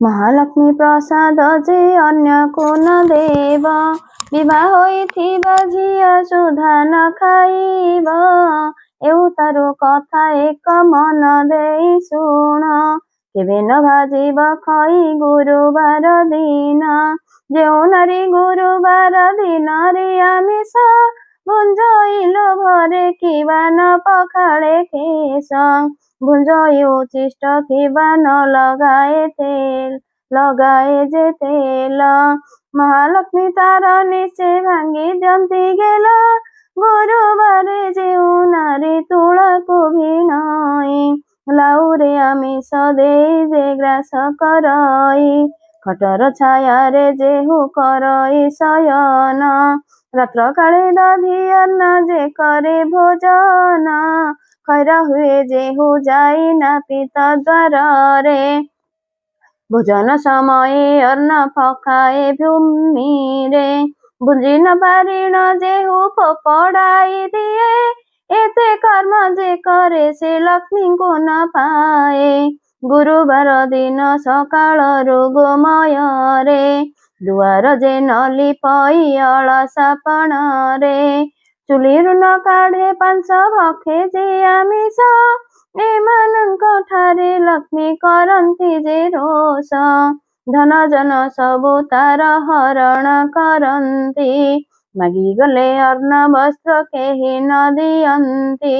महालक्ष्मी प्रसाद जे अन्य को न देव विवाह होइथिबा झिया सुधा न खाइब एउतारो कथा एक मन देई शुण केबे न भाजिब खई गुरुबार दिन जेउ नारी गुरुबार दिन रे आमिष भुंजइलो भरे किबा न पखाळे केश भुंजई उचिष्ट किबा न लगाए जे तेल महालक्ष्मी तार निश्चे भांगी दियंती गेल गुरुबारे जेउ नारी तुळाको भिणई लाउरे आमिष देई जे ग्रास करई खटर छाया रे जेहु करई शयन रात्र काळे दधी अन्न जे करे भोजन खैर हुए जेहु जाई नापित द्वार रे भोजन समय अन्न पकाए भूमि रे बुझी न पारिण जेहु फोपड़ाई दिए एते कर्म जे करे से लक्ष्मी को न पाए गुरुबार दिन सकाळ गोमय रे दुआर जे न लिपई अलसापण रे चुलीरु न काढे पांच भखे जे आमिष एमानंक ठारे लक्ष्मी करंती जे रोष धन जन सबु तार हरण करंती मागी गले अर्ण वस्त्र केहि न दियंती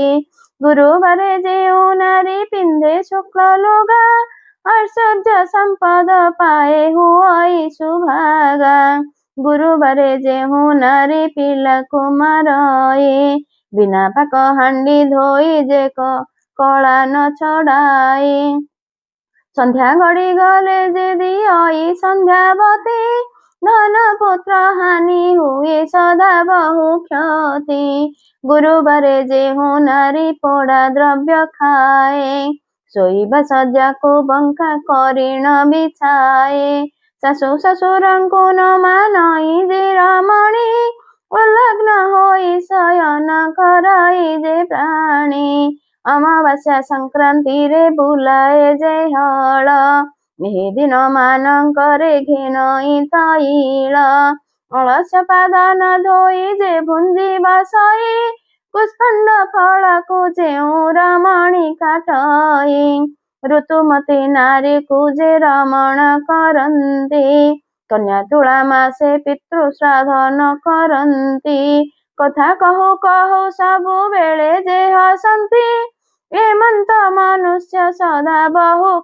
गुरुबारे जेउ नारी पिंधे शुक्ल लुगा ऐश्वर्य संपद पाए हुई सुभागा गुरुबारे जेहु नारी पिला कुमारई बिना पाक हांडी धोई जे कला न छड़ाई संध्या घड़ी गले जे दियई संध्यावती धन पुत्र हानि हुए सदा बहु क्षति गुरुबारे जेहु नारी पोड़ा द्रव्य खाए शोइबा सज्जा को बंका करिण बिछाए शाशु शशुरंकु न मानई जे रमणी उल्लग्न होई शयन कराई जे प्राणी अमावास्या संक्रांति रे बुलाए जे हल एहि दिन मानंकरे घेनई तैल अलस्य पादान धोई जे भुंजी बसई पुष्पंड फल को जेउ रमणी काटई ऋतुमती नारी को जे रमण करंती कन्या तुला मासे पितृ श्राद्ध न करंती कथा कहु कहु सबु बेले जे हसंती एमंत मनुष्य सदा बहु